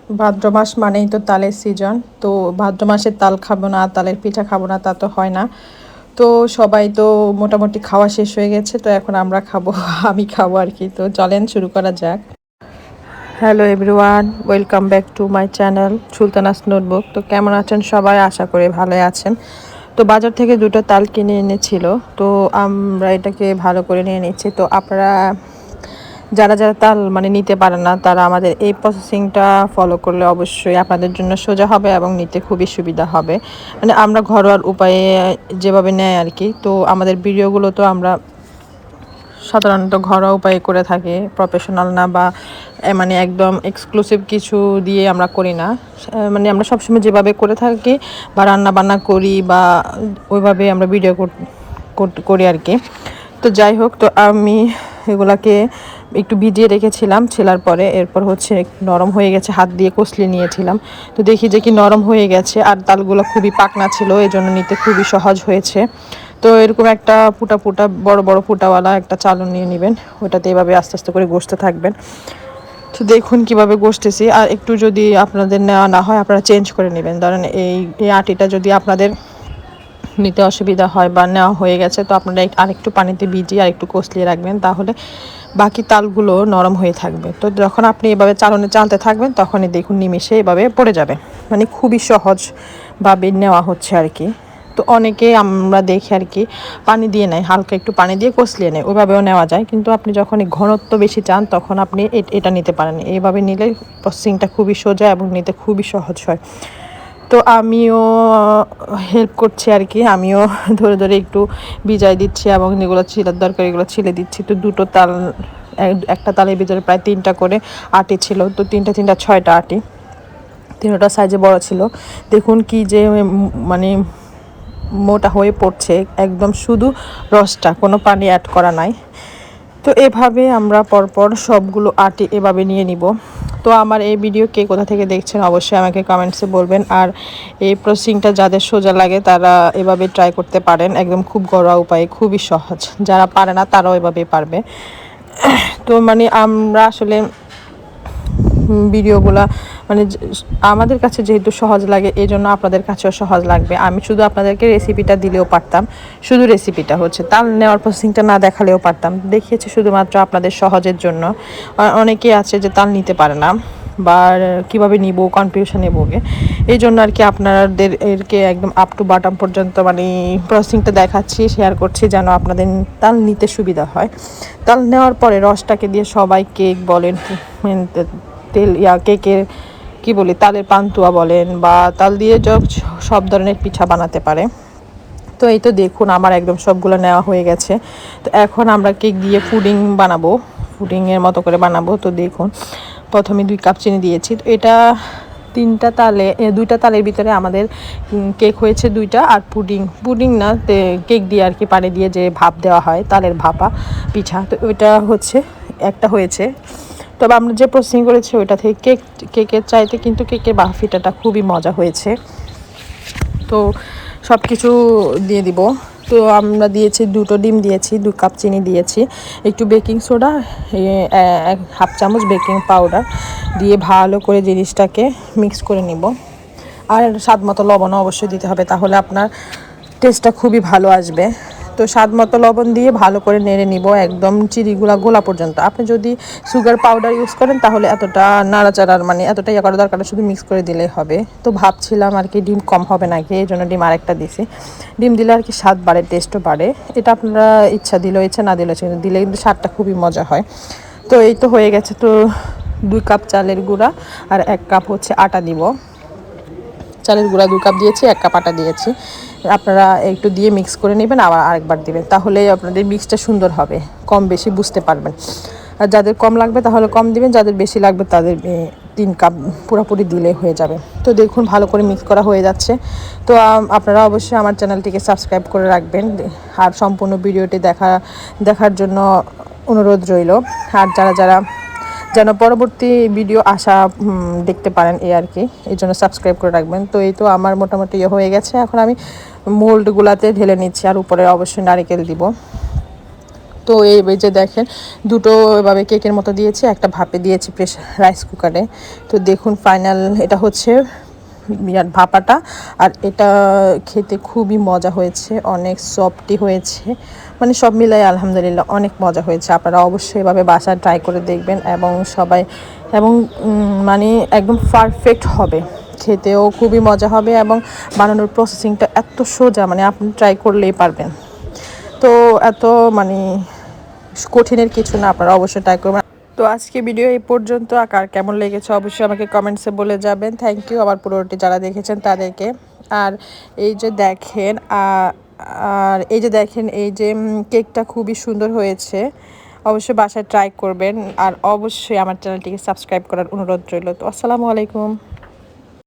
ভাদ্র মাস মানেই তো তালের সিজন। তো ভাদ্র মাসে তাল খাবো না, তালের পিঠা খাবো না, তা তো হয় না। তো সবাই তো মোটামুটি খাওয়া শেষ হয়ে গেছে, তো এখন আমরা খাবো। আমি খাবো আর কি। তো চলেন শুরু করা যাক। Hello everyone, welcome back to my channel Sultana's notebook. তো কেমন আছেন সবাই? আশা করি ভালোই আছেন। তো বাজার থেকে দুটো তাল কিনে এনেছিল, তো আমরা এটাকে ভালো করে নিয়ে নিচ্ছি। তো আপনারা যারা যারা তাল নিতে পারে না, তারা আমাদের এই প্রসেসিংটা ফলো করলে অবশ্যই আপনাদের জন্য সোজা হবে এবং নিতে খুবই সুবিধা হবে। আমরা ঘরোয়া উপায়ে যেভাবে নেয় আর কি। তো আমাদের ভিডিওগুলো তো আমরা সাধারণত ঘরোয়া উপায়ে করে থাকি, প্রফেশনাল না বা একদম এক্সক্লুসিভ কিছু দিয়ে আমরা করি না। আমরা সবসময় যেভাবে করে থাকি বা রান্না বান্না করি বা ওইভাবে আমরা ভিডিও করি আর কি। তো যাই হোক, তো আমি এগুলাকে একটু ভিজিয়ে রেখেছিলাম, ছেলার পরে এরপর হচ্ছে নরম হয়ে গেছে, হাত দিয়ে কষলিয়ে নিয়েছিলাম। তো দেখি যে কি নরম হয়ে গেছে, আর তালগুলো খুবই পাকনা ছিল, এই জন্য নিতে খুবই সহজ হয়েছে। তো এরকম একটা ফুটা ফুটা বড় বড় ফুটাওয়ালা একটা চালন নিয়ে নেবেন, ওটাতে এভাবে আস্তে আস্তে করে ঘষতে থাকবেন। তো দেখুন কিভাবে ঘষতেছি। আর একটু যদি আপনাদের নেওয়া না হয়, আপনারা চেঞ্জ করে নেবেন। ধরেন এই আটিটা যদি আপনাদের নিতে অসুবিধা হয় বা নেওয়া হয়ে গেছে, তো আপনারা আরেকটু পানিতে ভিজিয়ে আর একটু কষলিয়ে রাখবেন, তাহলে বাকি তালগুলো নরম হয়ে থাকবে। তো যখন আপনি এভাবে চালতে থাকবেন, তখনই দেখুন নিমিশে এভাবে পড়ে যাবে। খুবই সহজভাবে নেওয়া হচ্ছে আর কি। তো অনেকে আমরা দেখি আর কি পানি দিয়ে নেয়, হালকা একটু পানি দিয়ে কষলিয়ে নেয়, ওইভাবেও নেওয়া যায়। কিন্তু আপনি যখন ঘনত্ব বেশি চান, তখন আপনি এটা নিতে পারেন। এইভাবে নিলে প্রসেসিংটা খুবই সোজা এবং নিতে খুবই সহজ হয়। তো আমিও হেল্প করছি আর কি, আমিও ধরে ধরে একটু ভিজাই দিচ্ছি এবং যেগুলো ছিলার দরকার এগুলো ছিলে দিচ্ছি। তো দুটো তাল, একটা তালের ভিতরে প্রায় 3টা করে আটি ছিল। তো তিনটা 6টা আটি, 3টা সাইজে বড় ছিল। দেখুন কি যে মোটা হয়ে পড়ছে, একদম শুধু রসটা, কোনো পানি অ্যাড করা নাই। তো এভাবে আমরা পরপর সবগুলো আটি এভাবে নিয়ে নিব। তো আমার এই ভিডিও কে কোথা থেকে দেখছেন অবশ্যই আমাকে কমেন্টসে বলবেন। আর এই প্রসেসিংটা যাদের সোজা লাগে তারা এভাবে ট্রাই করতে পারেন, একদম খুব ঘরোয়া উপায়ে, খুবই সহজ। যারা পারে না তারাও এভাবেই পারবে। তো আমরা আসলে ভিডিওগুলা আমাদের কাছে যেহেতু সহজ লাগে, এই জন্য আপনাদের কাছেও সহজ লাগবে। আমি শুধু আপনাদেরকে রেসিপিটা দিলেও পারতাম, শুধু রেসিপিটা হচ্ছে, তাল নেওয়ার প্রসেসিংটা না দেখালেও পারতাম। দেখিয়েছি শুধুমাত্র আপনাদের সহজের জন্য। অনেকেই আছে যে তাল নিতে পারে না বা কীভাবে নিব, কনফিউশনে ভোগে। এই জন্য আর কি আপনাদের এরকে একদম আপ টু বাটাম পর্যন্ত প্রসেসিংটা দেখাচ্ছি, শেয়ার করছি, যেন আপনাদের তাল নিতে সুবিধা হয়। তাল নেওয়ার পরে রসটাকে দিয়ে সবাই কেক বলেন, কেকের কি বলি, তালের পান্তুয়া বলেন, বা তাল দিয়ে সব ধরনের পিঠা বানাতে পারে। তো এই তো দেখুন আমার একদম সবগুলো নেওয়া হয়ে গেছে। তো এখন আমরা কেক দিয়ে পুডিং বানাবো, পুডিংয়ের মতো করে বানাবো। তো দেখুন প্রথমে 2 কাপ চিনি দিয়েছি। তো এটা 2টা তালের ভিতরে আমাদের কেক হয়েছে 2টা। আর পুডিং না, কেক দিয়ে আর কি, পানি দিয়ে যে ভাপ দেওয়া হয়, তালের ভাপা পিঠা, তো ওইটা হচ্ছে একটা হয়েছে। তবে আমরা যে প্রসেসিং করেছি ওইটা থেকে কেকের চাইতে কিন্তু কেকের বাফিটাটা খুবই মজা হয়েছে। তো সব কিছু দিয়ে দিব। তো আমরা দিয়েছি 2টো ডিম দিয়েছি, 2 কাপ চিনি দিয়েছি, একটু বেকিং সোডা, 1/2 চামচ বেকিং পাউডার দিয়ে ভালো করে জিনিসটাকে মিক্স করে নিব। আর স্বাদ মতো লবণও অবশ্যই দিতে হবে, তাহলে আপনার টেস্টটা খুবই ভালো আসবে। তো স্বাদ মতো লবণ দিয়ে ভালো করে নেড়ে নিব, একদম চিনিগুলা গোলা পর্যন্ত। আপনি যদি সুগার পাউডার ইউজ করেন, তাহলে এতটা নাড়াচাড়ার এতটা ইয়ে করার দরকার, শুধু মিক্স করে দিলেই হবে। তো ভাবছিলাম আর কি ডিম কম হবে নাকি, এই জন্য ডিম আরেকটা দিছি। ডিম দিলে আর কি স্বাদ বাড়ে, টেস্টও বাড়ে। এটা আপনারা ইচ্ছা দিলেও ইচ্ছা, না দিলে দিলে কিন্তু স্বাদটা খুবই মজা হয়। তো এই তো হয়ে গেছে। তো 2 কাপ চালের গুঁড়া আর 1 কাপ হচ্ছে আটা দিব। চালের গুঁড়া 2 কাপ দিয়েছি, 1 কাপ আটা দিয়েছি। আপনারা একটু দিয়ে মিক্স করে নেবেন, আবার আরেকবার দিবেন, তাহলে আপনাদের মিক্সটা সুন্দর হবে, কম বেশি বুঝতে পারবেন। আর যাদের কম লাগবে তাহলে কম দিবেন, যাদের বেশি লাগবে তাদের 3 কাপ পুরোপুরি দিলে হয়ে যাবে। তো দেখুন ভালো করে মিক্স করা হয়ে যাচ্ছে। তো আপনারা অবশ্যই আমার চ্যানেলটিকে সাবস্ক্রাইব করে রাখবেন, আর সম্পূর্ণ ভিডিওটি দেখার জন্য অনুরোধ রইল। আর যারা যেন পরবর্তী ভিডিও দেখতে পারেন, এই আর কি, এই জন্য সাবস্ক্রাইব করে রাখবেন। তো এই তো আমার মোটামুটি হয়ে গেছে। এখন আমি মোল্ডগুলাতে ঢেলে নিচ্ছি, আর উপরে অবশ্যই নারকেল দিব। তো এই যে দেখেন দুটো এভাবে কেকের মতো দিয়েছি, একটা ভাপে দিয়েছি প্রেসার রাইস কুকারে। তো দেখুন ফাইনাল এটা হচ্ছে ভাপাটা, আর এটা খেতে খুবই মজা হয়েছে, অনেক সফটি হয়েছে, মানে সব মিলাই আলহামদুলিল্লাহ অনেক মজা হয়েছে। আপনারা অবশ্যই এভাবে বাসায় ট্রাই করে দেখবেন এবং সবাই এবং মানে একদম পারফেক্ট হবে, খেতেও খুবই মজা হবে এবং বানানোর প্রসেসিংটা এত সোজা, মানে আপনি ট্রাই করলেই পারবেন। তো এত মানে কঠিনের কিছু না, আপনারা অবশ্যই ট্রাই করবেন। তো আজকে ভিডিও এই পর্যন্ত, কার কেমন লেগেছে অবশ্যই আমাকে কমেন্টসে বলে যাবেন। থ্যাংক ইউ আমার পুরোটি যারা দেখেছেন তাদেরকে। আর এই যে দেখেন আর এই যে দেখেন এই যে কেকটা খুবই সুন্দর হয়েছে, অবশ্যই বাসায় ট্রাই করবেন আর অবশ্যই আমার চ্যানেলটিকে সাবস্ক্রাইব করার অনুরোধ রইল। তো আসসালামু আলাইকুম।